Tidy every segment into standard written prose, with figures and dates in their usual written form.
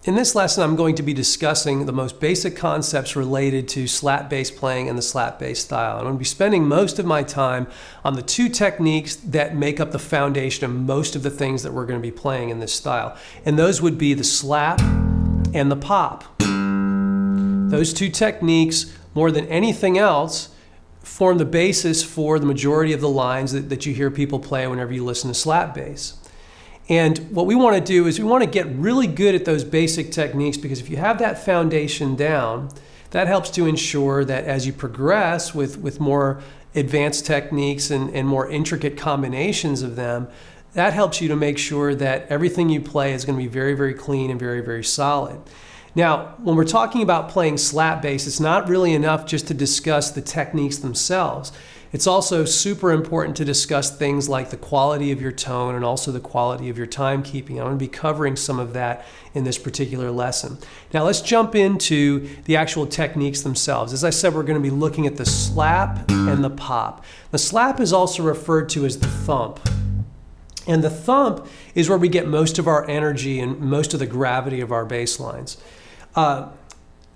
In this lesson, I'm going to be discussing the most basic concepts related to slap bass playing and the slap bass style. I'm going to be spending most of my time on the two techniques that make up the foundation of most of the things that we're going to be playing in this style. And those would be the slap and the pop. Those two techniques, more than anything else, form the basis for the majority of the lines that you hear people play whenever you listen to slap bass. And what we want to do is we want to get really good at those basic techniques, because if you have that foundation down, that helps to ensure that as you progress with more advanced techniques and more intricate combinations of them, that helps you to make sure that everything you play is going to be very, very clean and very, very solid. Now, when we're talking about playing slap bass, it's not really enough just to discuss the techniques themselves. It's also super important to discuss things like the quality of your tone and also the quality of your timekeeping. I'm going to be covering some of that in this particular lesson. Now let's jump into the actual techniques themselves. As I said, we're going to be looking at the slap and the pop. The slap is also referred to as the thump. And the thump is where we get most of our energy and most of the gravity of our bass lines.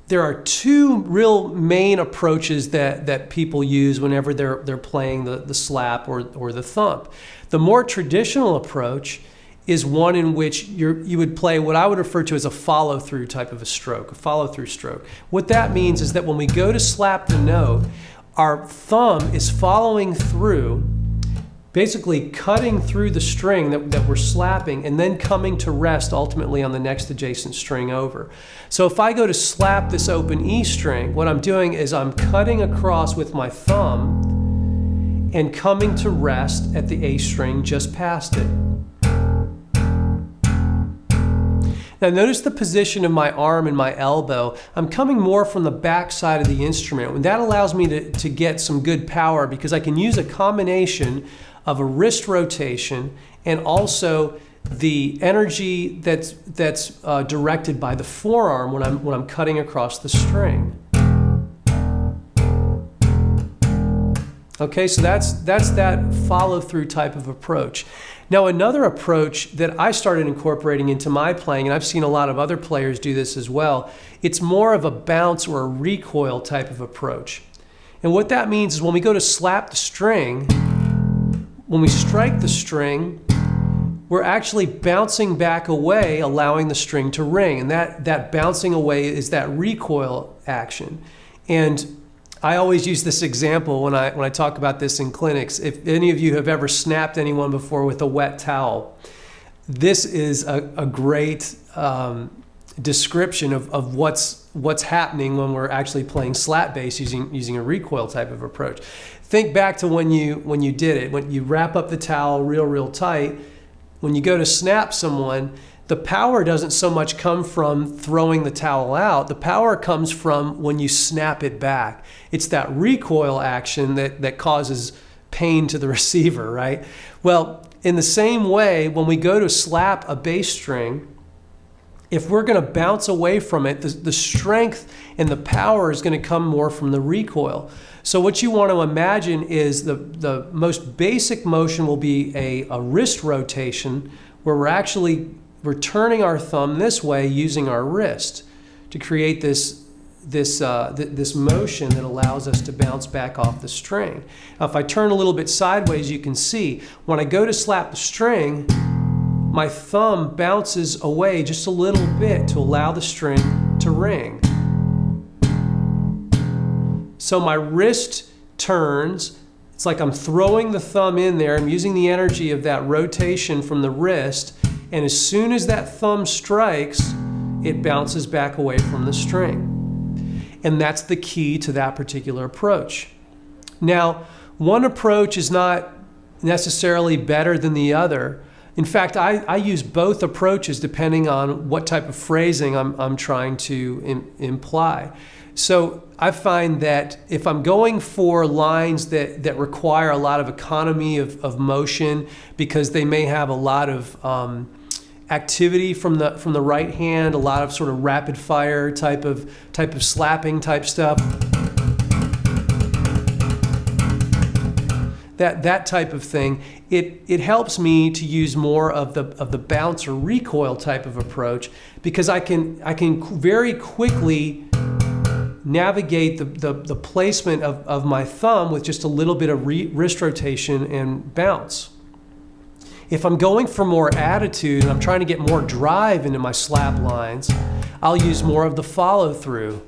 There are two real main approaches that people use whenever they're playing the slap or the thump. The more traditional approach is one in which you would play what I would refer to as a follow-through type of a stroke, a follow-through stroke. What that means is that when we go to slap the note, our thumb is following through, basically cutting through the string that we're slapping and then coming to rest ultimately on the next adjacent string over. So if I go to slap this open E string, what I'm doing is I'm cutting across with my thumb and coming to rest at the A string just past it. Now notice the position of my arm and my elbow. I'm coming more from the back side of the instrument, and that allows me to get some good power, because I can use a combination of a wrist rotation and also the energy that's directed by the forearm when I'm cutting across the string. Okay, so that's that follow-through type of approach. Now another approach that I started incorporating into my playing, and I've seen a lot of other players do this as well, it's more of a bounce or a recoil type of approach. And what that means is when we go to slap the string, when we strike the string, we're actually bouncing back away, allowing the string to ring. And that bouncing away is that recoil action. And I always use this example when I talk about this in clinics. If any of you have ever snapped anyone before with a wet towel, this is a great description of what's happening when we're actually playing slap bass using a recoil type of approach. Think back to when you did it. When you wrap up the towel real tight, when you go to snap someone, the power doesn't so much come from throwing the towel out. The power comes from when you snap it back. It's that recoil action that causes pain to the receiver, right? Well, in the same way, when we go to slap a bass string, if we're going to bounce away from it, the strength and the power is going to come more from the recoil. So what you want to imagine is the most basic motion will be a wrist rotation, where we're turning our thumb this way using our wrist to create this motion that allows us to bounce back off the string. Now if I turn a little bit sideways, you can see when I go to slap the string, my thumb bounces away just a little bit to allow the string to ring. So my wrist turns. It's like I'm throwing the thumb in there. I'm using the energy of that rotation from the wrist, and as soon as that thumb strikes, it bounces back away from the string. And that's the key to that particular approach. Now, one approach is not necessarily better than the other. In fact, I use both approaches depending on what type of phrasing I'm trying to imply. So I find that if I'm going for lines that require a lot of economy of motion, because they may have a lot of activity from the right hand, a lot of sort of rapid fire type of slapping type stuff, that type of thing, it helps me to use more of the bounce or recoil type of approach, because I can very quickly navigate the placement of my thumb with just a little bit of wrist rotation and bounce. If I'm going for more attitude and I'm trying to get more drive into my slap lines, I'll use more of the follow through.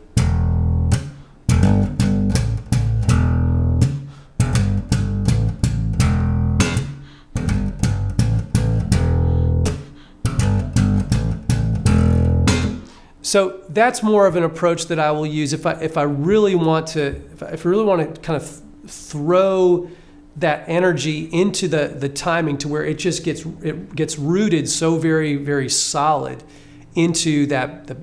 So that's more of an approach that I will use if I really want to kind of throw that energy into the timing to where it just gets rooted so very, very solid into the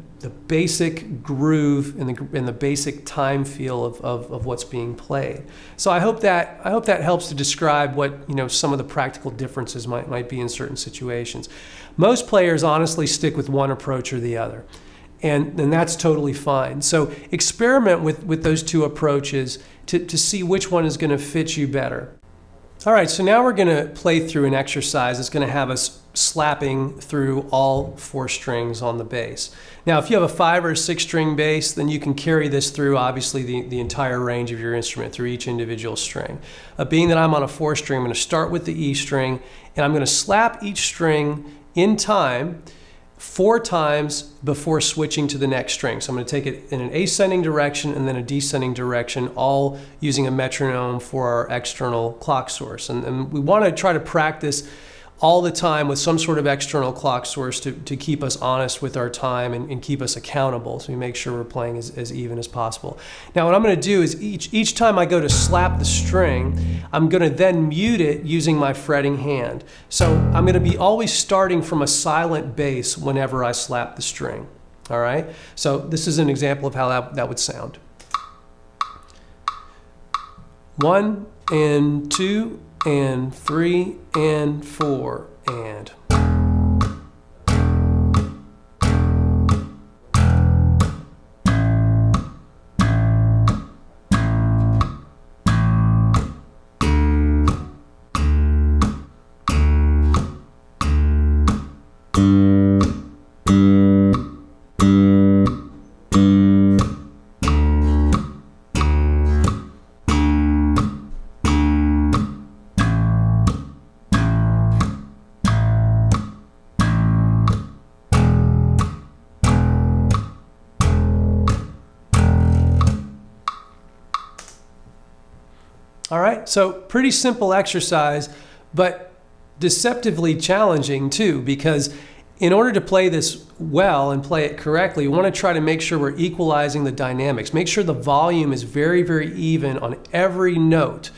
basic groove and the basic time feel of what's being played. So I hope that helps to describe what some of the practical differences might be in certain situations. Most players honestly stick with one approach or the other. And that's totally fine. So experiment with those two approaches to see which one is going to fit you better. All right, so now we're going to play through an exercise that's going to have us slapping through all 4 strings on the bass. Now, if you have a 5 or a 6 string bass, then you can carry this through, obviously, the entire range of your instrument through each individual string. Being that I'm on a 4 string, I'm going to start with the E string, and I'm going to slap each string in time 4 times before switching to the next string. So I'm going to take it in an ascending direction and then a descending direction, all using a metronome for our external clock source. And we want to try to practice all the time with some sort of external clock source to keep us honest with our time and keep us accountable, so we make sure we're playing as even as possible. Now what I'm going to do is each time I go to slap the string, I'm going to then mute it using my fretting hand. So I'm going to be always starting from a silent bass whenever I slap the string. All right? So this is an example of how that would sound. 1 and 2 and 3 and 4 and. All right, so pretty simple exercise, but deceptively challenging too, because in order to play this well and play it correctly, we want to try to make sure we're equalizing the dynamics. Make sure the volume is very, very even on every note.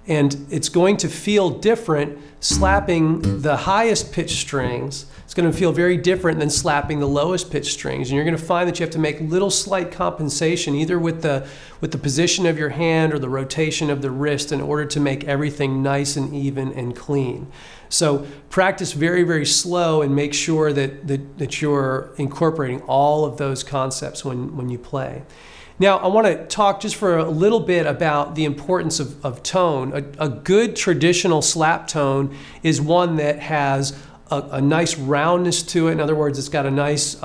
And it's going to feel different slapping the highest pitch strings. It's going to feel very different than slapping the lowest pitch strings. And you're going to find that you have to make little slight compensation either with the position of your hand or the rotation of the wrist in order to make everything nice and even and clean. So practice very, very slow and make sure that you're incorporating all of those concepts when you play. Now, I want to talk just for a little bit about the importance of tone. A good traditional slap tone is one that has a nice roundness to it. In other words, it's got a nice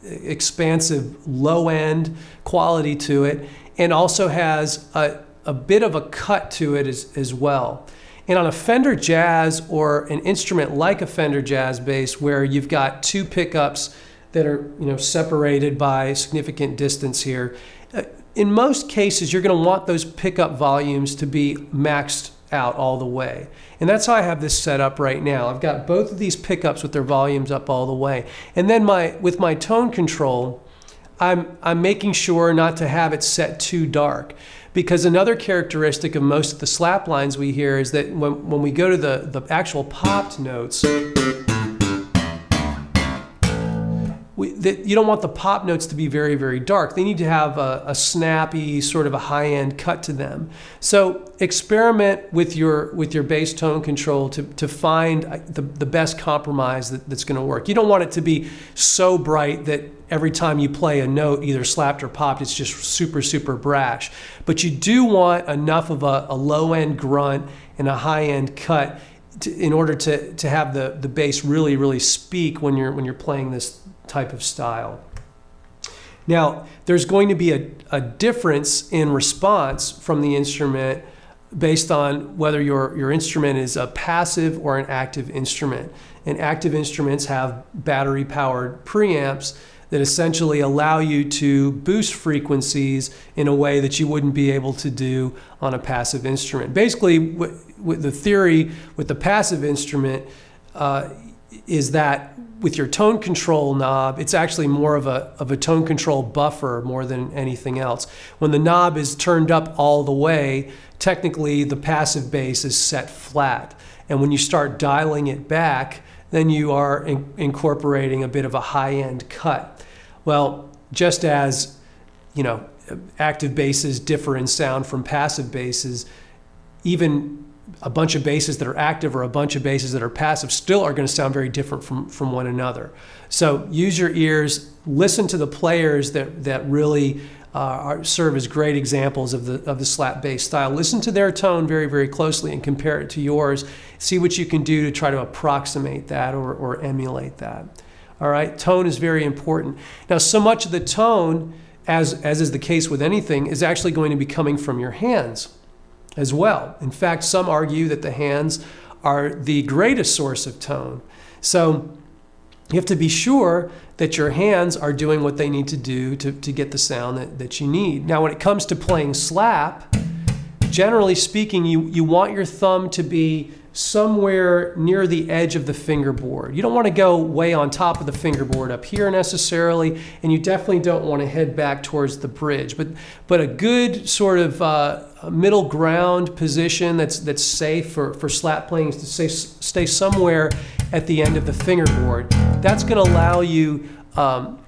expansive low end quality to it, and also has a bit of a cut to it as well. And on a Fender Jazz or an instrument like a Fender Jazz bass, where you've got 2 pickups that are separated by significant distance here, in most cases you're going to want those pickup volumes to be maxed out all the way. And that's how I have this set up right now. I've got both of these pickups with their volumes up all the way. And then with my tone control, I'm making sure not to have it set too dark. Because another characteristic of most of the slap lines we hear is that when we go to the actual popped notes, that you don't want the pop notes to be very, very dark. They need to have a snappy, sort of a high-end cut to them. So experiment with your bass tone control to find the best compromise that's going to work. You don't want it to be so bright that every time you play a note, either slapped or popped, it's just super, super brash. But you do want enough of a low-end grunt and a high-end cut in order to have the bass really, really speak when you're playing this type of style. Now, there's going to be a difference in response from the instrument based on whether your instrument is a passive or an active instrument. And active instruments have battery-powered preamps that essentially allow you to boost frequencies in a way that you wouldn't be able to do on a passive instrument. Basically, with the theory with the passive instrument is that with your tone control knob, it's actually more of a tone control buffer more than anything else. When the knob is turned up all the way, technically the passive bass is set flat. And when you start dialing it back, then you are incorporating a bit of a high-end cut. Well, just as, active basses differ in sound from passive basses, even a bunch of basses that are active or a bunch of basses that are passive still are going to sound very different from one another. So use your ears, listen to the players that really serve as great examples of the slap bass style. Listen to their tone very, very closely and compare it to yours. See what you can do to try to approximate that or emulate that. All right, tone is very important. Now, so much of the tone, as is the case with anything, is actually going to be coming from your hands as well. In fact, some argue that the hands are the greatest source of tone. So you have to be sure that your hands are doing what they need to do to get the sound that you need. Now, when it comes to playing slap, generally speaking, you want your thumb to be somewhere near the edge of the fingerboard. You don't want to go way on top of the fingerboard up here necessarily, and you definitely don't want to head back towards the bridge. But a good sort of middle ground position that's safe for slap playing is to stay somewhere at the end of the fingerboard. That's going to allow you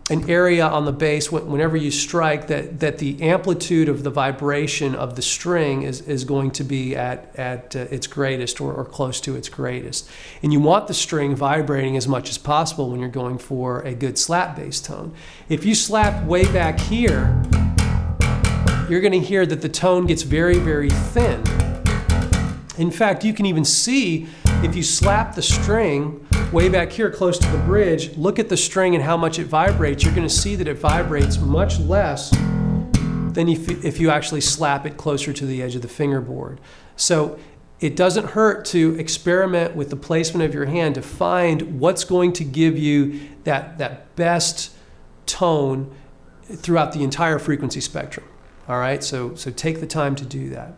an area on the bass whenever you strike that the amplitude of the vibration of the string is going to be at its greatest or close to its greatest. And you want the string vibrating as much as possible when you're going for a good slap bass tone. If you slap way back here, you're going to hear that the tone gets very, very thin. In fact, you can even see if you slap the string way back here close to the bridge, look at the string and how much it vibrates. You're going to see that it vibrates much less than if you actually slap it closer to the edge of the fingerboard. So it doesn't hurt to experiment with the placement of your hand to find what's going to give you that best tone throughout the entire frequency spectrum. All right, so take the time to do that.